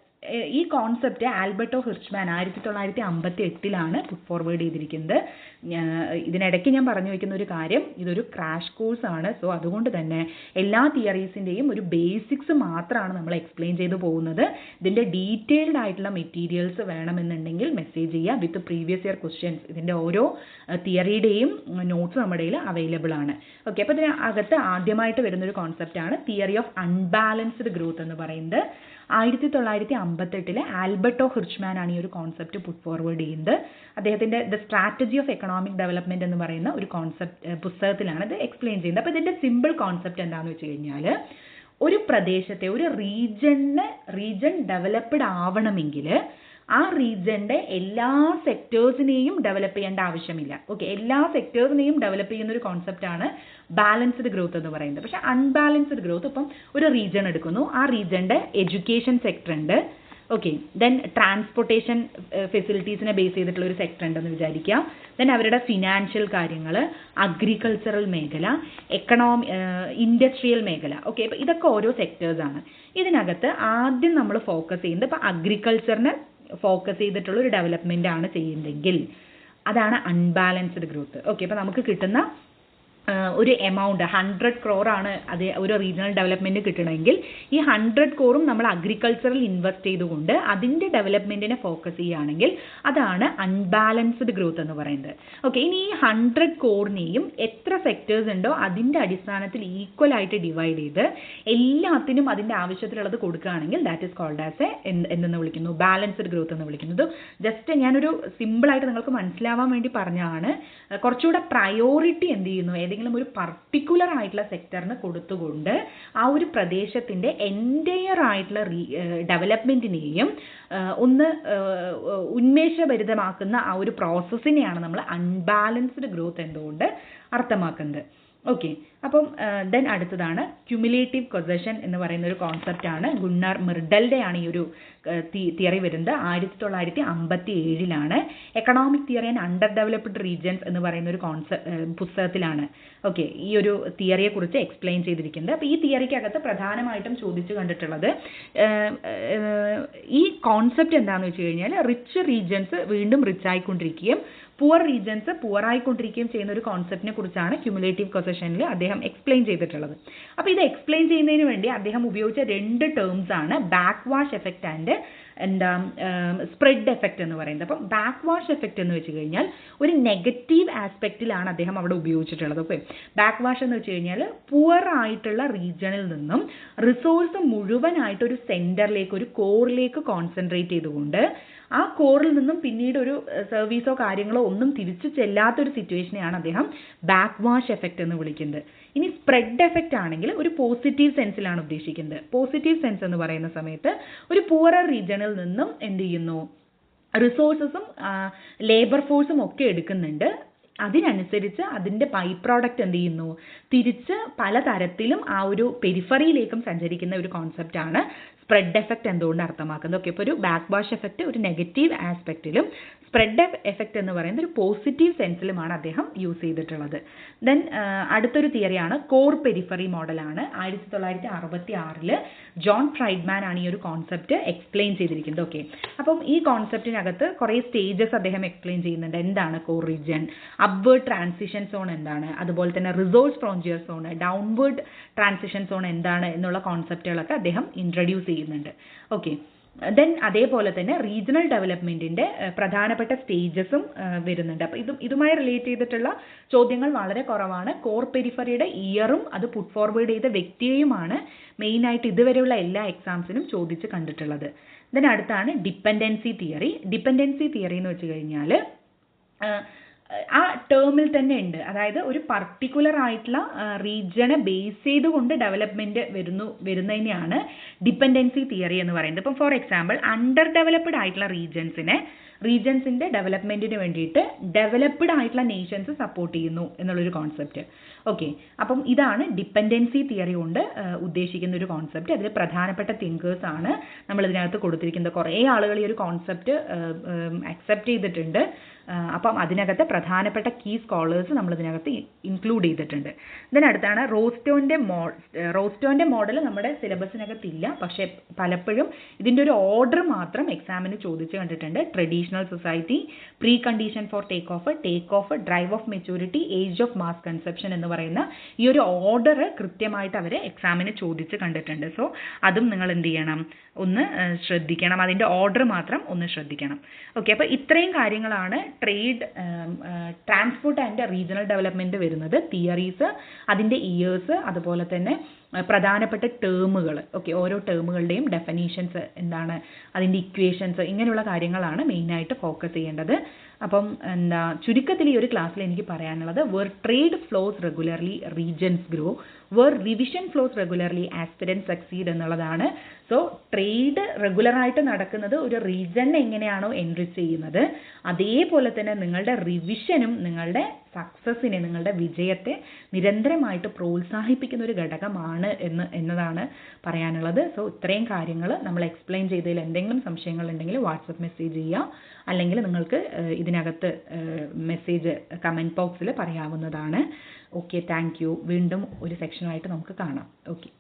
ഈ കോൺസെപ്റ്റ് ആൽബർട്ടോ ഹിർച്ച്മാൻ 1958 പുട്ട് ഫോർവേഡ് ചെയ്തിരിക്കുന്നത്. ഇതിനിടയ്ക്ക് ഞാൻ പറഞ്ഞു വയ്ക്കുന്ന ഒരു കാര്യം, ഇതൊരു ക്രാഷ് കോഴ്സ് ആണ്. സോ അതുകൊണ്ട് തന്നെ എല്ലാ തിയറീസിൻ്റെയും ഒരു ബേസിക്സ് മാത്രമാണ് നമ്മൾ എക്സ്പ്ലെയിൻ ചെയ്തു പോകുന്നത്. ഇതിൻ്റെ ഡീറ്റെയിൽഡ് ആയിട്ടുള്ള മെറ്റീരിയൽസ് വേണമെന്നുണ്ടെങ്കിൽ മെസ്സേജ് ചെയ്യുക വിത്ത് പ്രീവിയസ് ഇയർ ക്വസ്റ്റ്യൻസ്. ഇതിൻ്റെ ഓരോ തിയറിയുടെയും നോട്ട്സ് നമ്മുടെ കയ്യിൽ അവൈലബിൾ ആണ്. ഓക്കെ, അപ്പോൾ ഇതിനകത്ത് ആദ്യമായിട്ട് വരുന്നൊരു കോൺസെപ്റ്റാണ് തിയറി ഓഫ് അൺബാലൻസ്ഡ് ഗ്രോത്ത് എന്ന് പറയുന്നത്. 1958 ആൽബർട്ടോ ഹിർച്ച്മാൻ ആണ് ഈ ഒരു കോൺസെപ്റ്റ് പുട്ട് ഫോർവേഡ് ചെയ്യുന്നത്. അദ്ദേഹത്തിൻ്റെ the strategy of economic development എന്ന് പറയുന്ന ഒരു പുസ്തകത്തിലാണ് ഇത് എക്സ്പ്ലെയിൻ ചെയ്യുന്നത്. അപ്പോൾ ഇതിൻ്റെ സിമ്പിൾ കോൺസെപ്റ്റ് എന്താണെന്ന് വെച്ച് കഴിഞ്ഞാൽ, ഒരു പ്രദേശത്തെ ഒരു റീജിയൻ ഡെവലപ്ഡ് ആവണമെങ്കിൽ ആ റീജിയൻ്റെ എല്ലാ സെക്ടേഴ്സിനെയും ഡെവലപ്പ് ചെയ്യേണ്ട ആവശ്യമില്ല. ഓക്കെ, എല്ലാ സെക്ടേഴ്സിനെയും ഡെവലപ്പ് ചെയ്യുന്ന ഒരു കോൺസെപ്റ്റാണ് ബാലൻസ്ഡ് ഗ്രോത്ത് എന്ന് പറയുന്നത്. പക്ഷേ അൺബാലൻസ്ഡ് ഗ്രോത്ത്, ഇപ്പം ഒരു റീജിയൻ എടുക്കുന്നു, ആ റീജിയൻ്റെ എഡ്യൂക്കേഷൻ സെക്ടർ ഉണ്ട്, ഓക്കെ, ദെൻ ട്രാൻസ്പോർട്ടേഷൻ ഫെസിലിറ്റീസിനെ ബേസ് ചെയ്തിട്ടുള്ള ഒരു സെക്ടർ ഉണ്ടെന്ന് വിചാരിക്കുക, ദെൻ അവരുടെ ഫിനാൻഷ്യൽ കാര്യങ്ങൾ, അഗ്രികൾച്ചറൽ മേഖല, ഇൻഡസ്ട്രിയൽ മേഖല, ഓക്കെ. അപ്പോൾ ഇതൊക്കെ ഓരോ സെക്ടേഴ്സാണ്. ഇതിനകത്ത് ആദ്യം നമ്മൾ ഫോക്കസ് ചെയ്യുന്നത് ഇപ്പോൾ അഗ്രികൾച്ചറിനെ ഫോക്കസ് ചെയ്തിട്ടുള്ള ഒരു ഡെവലപ്മെൻ്റ് ആണ് ചെയ്യുന്നതെങ്കിൽ അതാണ് അൺബാലൻസ്ഡ് ഗ്രോത്ത്. ഓക്കെ, അപ്പോൾ നമുക്ക് കിട്ടുന്ന ഒരു എമൗണ്ട് 100 crore ആണ് അത് ഒരു റീജിയണൽ ഡെവലപ്മെൻറ്റ് കിട്ടണമെങ്കിൽ ഈ 100 crore നമ്മൾ അഗ്രികൾച്ചറിൽ ഇൻവെസ്റ്റ് ചെയ്തുകൊണ്ട് അതിൻ്റെ ഡെവലപ്മെൻറ്റിനെ ഫോക്കസ് ചെയ്യുകയാണെങ്കിൽ അതാണ് അൺബാലൻസ്ഡ് ഗ്രോത്ത് എന്ന് പറയുന്നത്. ഓക്കെ, ഇനി ഈ 100 crore എത്ര സെക്ടേഴ്സ് ഉണ്ടോ അതിൻ്റെ അടിസ്ഥാനത്തിൽ ഈക്വൽ ആയിട്ട് ഡിവൈഡ് ചെയ്ത് എല്ലാത്തിനും അതിൻ്റെ ആവശ്യത്തിലുള്ളത് കൊടുക്കുകയാണെങ്കിൽ ദാറ്റ് ഈസ് കോൾഡ് ആസ് എന്തെന്ന് വിളിക്കുന്നു, ബാലൻസ്ഡ് ഗ്രോത്ത് എന്ന് വിളിക്കുന്നത്. ജസ്റ്റ് ഞാനൊരു സിമ്പിളായിട്ട് നിങ്ങൾക്ക് മനസ്സിലാവാൻ വേണ്ടി പറഞ്ഞതാണ്. കുറച്ചുകൂടെ പ്രയോറിറ്റി എന്ത് ചെയ്യുന്നു, ഏതെങ്കിലും ഒരു പർട്ടിക്കുലർ ആയിട്ടുള്ള സെക്ടറിന് കൊടുത്തുകൊണ്ട് ആ ഒരു പ്രദേശത്തിൻ്റെ എൻറ്റയർ ആയിട്ടുള്ള ഡെവലപ്മെൻറ്റിനെയും ഒന്ന് ഉന്മേഷഭരിതമാക്കുന്ന ആ ഒരു പ്രോസസ്സിനെയാണ് നമ്മൾ അൺബാലൻസ്ഡ് ഗ്രോത്ത് എന്തുകൊണ്ട് അർത്ഥമാക്കുന്നത്. ഓക്കെ, അപ്പം ദെൻ അടുത്തതാണ് ക്യുമുലേറ്റീവ് കൊസഷൻ എന്ന് പറയുന്ന ഒരു കോൺസെപ്റ്റാണ്. ഗുണ്ണാർ മിർഡലിൻ്റെ ആണ് ഈ ഒരു തിയറി വരുന്നത്. 1957 economic theory and under developed regions എന്ന് പറയുന്ന ഒരു പുസ്തകത്തിലാണ് ഓക്കെ ഈ ഒരു തിയറിയെക്കുറിച്ച് എക്സ്പ്ലെയിൻ ചെയ്തിരിക്കുന്നത്. അപ്പോൾ ഈ തിയറിക്കകത്ത് പ്രധാനമായിട്ടും ചോദിച്ചു കണ്ടിട്ടുള്ളത് ഈ കോൺസെപ്റ്റ് എന്താണെന്ന് വെച്ച് കഴിഞ്ഞാൽ റിച്ച് റീജിയൻസ് വീണ്ടും റിച്ച് ആയിക്കൊണ്ടിരിക്കുകയും പുവർ റീജിയൻസ് പുവർ ആയിക്കൊണ്ടിരിക്കുകയും ചെയ്യുന്ന ഒരു കോൺസെപ്റ്റിനെ കുറിച്ചാണ് ക്യുമുലേറ്റീവ് കൊസഷനിൽ അദ്ദേഹം എക്സ്പ്ലെയിൻ ചെയ്തിട്ടുള്ളത്. അപ്പോൾ ഇത് എക്സ്പ്ലെയിൻ ചെയ്യുന്നതിന് വേണ്ടി അദ്ദേഹം ഉപയോഗിച്ച 2 ടേംസ് ആണ് back wash effect and spread effect എന്ന് പറയുന്നത്. അപ്പം ബാക്ക് വാഷ് എഫക്റ്റ് എന്ന് വെച്ച് കഴിഞ്ഞാൽ ഒരു നെഗറ്റീവ് ആസ്പെക്റ്റിലാണ് അദ്ദേഹം അവിടെ ഉപയോഗിച്ചിട്ടുള്ളത്. ഓക്കെ, ബാക്ക് വാഷ് എന്ന് വെച്ച് കഴിഞ്ഞാൽ പുവർ ആയിട്ടുള്ള റീജിയണിൽ നിന്നും റിസോഴ്സ് മുഴുവനായിട്ട് ഒരു സെൻറ്ററിലേക്ക്, ഒരു കോറിലേക്ക് കോൺസെൻട്രേറ്റ് ചെയ്തുകൊണ്ട് ആ കോറിൽ നിന്നും പിന്നീട് ഒരു സർവീസോ കാര്യങ്ങളോ ഒന്നും തിരിച്ചു ചെല്ലാത്തൊരു സിറ്റുവേഷനെയാണ് അദ്ദേഹം ബാക്ക് വാഷ് എഫക്റ്റ് എന്ന് വിളിക്കുന്നത്. ഇനി സ്പ്രെഡ് എഫക്റ്റ് ആണെങ്കിൽ ഒരു പോസിറ്റീവ് സെൻസിലാണ് ഉദ്ദേശിക്കുന്നത്. പോസിറ്റീവ് സെൻസ് എന്ന് പറയുന്ന സമയത്ത് ഒരു പൂറർ റീജിയണിൽ നിന്നും എന്ത് ചെയ്യുന്നു, റിസോഴ്സസും ലേബർ ഫോഴ്സും ഒക്കെ എടുക്കുന്നുണ്ട്. അതിനനുസരിച്ച് അതിൻ്റെ ബൈ പ്രോഡക്റ്റ് എന്ത് ചെയ്യുന്നു, തിരിച്ച് പലതരത്തിലും ആ ഒരു പെരിഫറിയിലേക്കും സഞ്ചരിക്കുന്ന ഒരു കോൺസെപ്റ്റാണ് സ്പ്രെഡ് എഫക്റ്റ് എന്തുകൊണ്ട് അർത്ഥമാക്കുന്നത്. ഓക്കെ, ഇപ്പോൾ ഒരു ബാക്ക് വാഷ് എഫക്റ്റ് ഒരു നെഗറ്റീവ് ആസ്പെക്റ്റിലും സ്പ്രെഡ് എഫക്റ്റ് എന്ന് പറയുന്നത് ഒരു പോസിറ്റീവ് സെൻസിലുമാണ് അദ്ദേഹം യൂസ് ചെയ്തിട്ടുള്ളത്. ദെൻ അടുത്തൊരു തിയറിയാണ് കോർ പെരിഫറി മോഡലാണ്. 1966 ജോൺ ഫ്രൈഡ്മാൻ ആണ് ഈ ഒരു കോൺസെപ്റ്റ് എക്സ്പ്ലെയിൻ ചെയ്തിരിക്കുന്നത്. ഓക്കെ, അപ്പം ഈ കോൺസെപ്റ്റിനകത്ത് കുറേ സ്റ്റേജസ് അദ്ദേഹം എക്സ്പ്ലെയിൻ ചെയ്യുന്നുണ്ട്. എന്താണ് core region, upward transition zone എന്താണ്, അതുപോലെ തന്നെ resource frontier zone, downward transition zone എന്താണ് എന്നുള്ള കോൺസെപ്റ്റുകളൊക്കെ അദ്ദേഹം ഇൻട്രൊഡ്യൂസ് ചെയ്യുന്നുണ്ട്. ഓക്കെ, ദെൻ അതേപോലെ തന്നെ റീജിയണൽ ഡെവലപ്മെൻറ്റിൻ്റെ പ്രധാനപ്പെട്ട സ്റ്റേജസും വരുന്നുണ്ട്. അപ്പോൾ ഇതുമായി റിലേറ്റ് ചെയ്തിട്ടുള്ള ചോദ്യങ്ങൾ വളരെ കുറവാണ്. കോർ പെരിഫറിയുടെ ഇയറും അത് പുട്ട് ഫോർവേഡ് ചെയ്ത വ്യക്തിയെയുമാണ് മെയിനായിട്ട് ഇതുവരെയുള്ള എല്ലാ എക്സാംസിനും ചോദിച്ച് കണ്ടിട്ടുള്ളത്. ദെൻ അടുത്താണ് ഡിപ്പെൻഡൻസി തിയറി. ഡിപ്പെൻഡൻസി തിയറി എന്ന് വെച്ച് കഴിഞ്ഞാൽ ആ ടേമിൽ തന്നെ ഉണ്ട്. അതായത് ഒരു പർട്ടിക്കുലർ ആയിട്ടുള്ള റീജിയനെ ബേസ് ചെയ്തുകൊണ്ട് ഡെവലപ്മെൻറ്റ് വരുന്നതിനെയാണ് ഡിപ്പെൻഡൻസി തിയറി എന്ന് പറയുന്നത്. ഇപ്പം ഫോർ എക്സാമ്പിൾ അണ്ടർ ഡെവലപ്ഡ് ആയിട്ടുള്ള റീജിയൻസിൻ്റെ ഡെവലപ്മെൻറ്റിന് വേണ്ടിയിട്ട് ഡെവലപ്ഡ് ആയിട്ടുള്ള നേഷൻസ് സപ്പോർട്ട് ചെയ്യുന്നു എന്നുള്ളൊരു കോൺസെപ്റ്റ്. ഓക്കെ, അപ്പം ഇതാണ് ഡിപ്പെൻഡൻസി തിയറി കൊണ്ട് ഉദ്ദേശിക്കുന്ന ഒരു കോൺസെപ്റ്റ്. അതിൽ പ്രധാനപ്പെട്ട തിങ്കേഴ്സ് ആണ് നമ്മൾ ഇതിനകത്ത് കൊടുത്തിരിക്കുന്നത്. കുറേ ആളുകൾ ഈ ഒരു കോൺസെപ്റ്റ് അക്സെപ്റ്റ് ചെയ്തിട്ടുണ്ട്. അപ്പം അതിനകത്ത് പ്രധാനപ്പെട്ട കീ സ്കോളേഴ്സ് നമ്മൾ ഇതിനകത്ത് ഇൻക്ലൂഡ് ചെയ്തിട്ടുണ്ട്. ഇതിനടുത്താണ് റോസ്റ്റോൻ്റെ മോഡൽ നമ്മുടെ സിലബസിനകത്തില്ല, പക്ഷേ പലപ്പോഴും ഇതിൻ്റെ ഒരു ഓർഡർ മാത്രം എക്സാമിന് ചോദിച്ച് കണ്ടിട്ടുണ്ട്. Traditional society, pre condition for take off, drive of maturity, age of mass conception എന്ന് പറയുന്ന ഈ ഒരു ഓർഡർ കൃത്യമായിട്ട് അവർ എക്സാമിന് ചോദിച്ച് കണ്ടിട്ടുണ്ട്. സോ അതും നിങ്ങൾ എന്ത് ചെയ്യണം, ഒന്ന് ശ്രദ്ധിക്കണം. അതിൻ്റെ ഓർഡർ മാത്രം ഒന്ന് ശ്രദ്ധിക്കണം. ഓക്കെ, അപ്പോൾ ഇത്രയും കാര്യങ്ങളാണ് ട്രാൻസ്പോർട്ട് ആൻഡ് റീജിയണൽ ഡെവലപ്മെൻറ്റ് വരുന്നത്. തിയറീസ്, അതിൻ്റെ ഇയേഴ്സ്, അതുപോലെ തന്നെ പ്രധാനപ്പെട്ട ടേമുകൾ. ഓക്കെ, ഓരോ ടേമുകളുടെയും ഡെഫിനീഷൻസ് എന്താണ്, അതിൻ്റെ ഇക്വേഷൻസ്, ഇങ്ങനെയുള്ള കാര്യങ്ങളാണ് മെയിനായിട്ട് ഫോക്കസ് ചെയ്യേണ്ടത്. അപ്പം എന്താ ചുരുക്കത്തിൽ ഈ ഒരു ക്ലാസ്സിൽ എനിക്ക് പറയാനുള്ളത് where trade flows regularly regions grow, where revision flows regularly aspirants succeed എന്നുള്ളതാണ്. സോ ട്രേഡ് റെഗുലറായിട്ട് നടക്കുന്നത് ഒരു റീജണിനെ എങ്ങനെയാണോ എൻറിച്ച് ചെയ്യുന്നത് അതേപോലെ തന്നെ നിങ്ങളുടെ റിവിഷനും നിങ്ങളുടെ സക്സസിനെ, നിങ്ങളുടെ വിജയത്തെ നിരന്തരമായിട്ട് പ്രോത്സാഹിപ്പിക്കുന്ന ഒരു ഘടകമാണ് എന്നതാണ് പറയാനുള്ളത്. സോ ഇത്രയും കാര്യങ്ങൾ നമ്മൾ എക്സ്പ്ലെയിൻ ചെയ്തതിൽ എന്തെങ്കിലും സംശയങ്ങൾ ഉണ്ടെങ്കിൽ വാട്സപ്പ് മെസ്സേജ് ചെയ്യുക, അല്ലെങ്കിൽ നിങ്ങൾക്ക് ഇതിനകത്ത് മെസ്സേജ് കമൻറ്റ് ബോക്സിൽ പറയാവുന്നതാണ്. Okay, thank you. വീണ്ടും ഒരു സെക്ഷനുമായിട്ട് നമുക്ക് കാണാം. ഓക്കെ.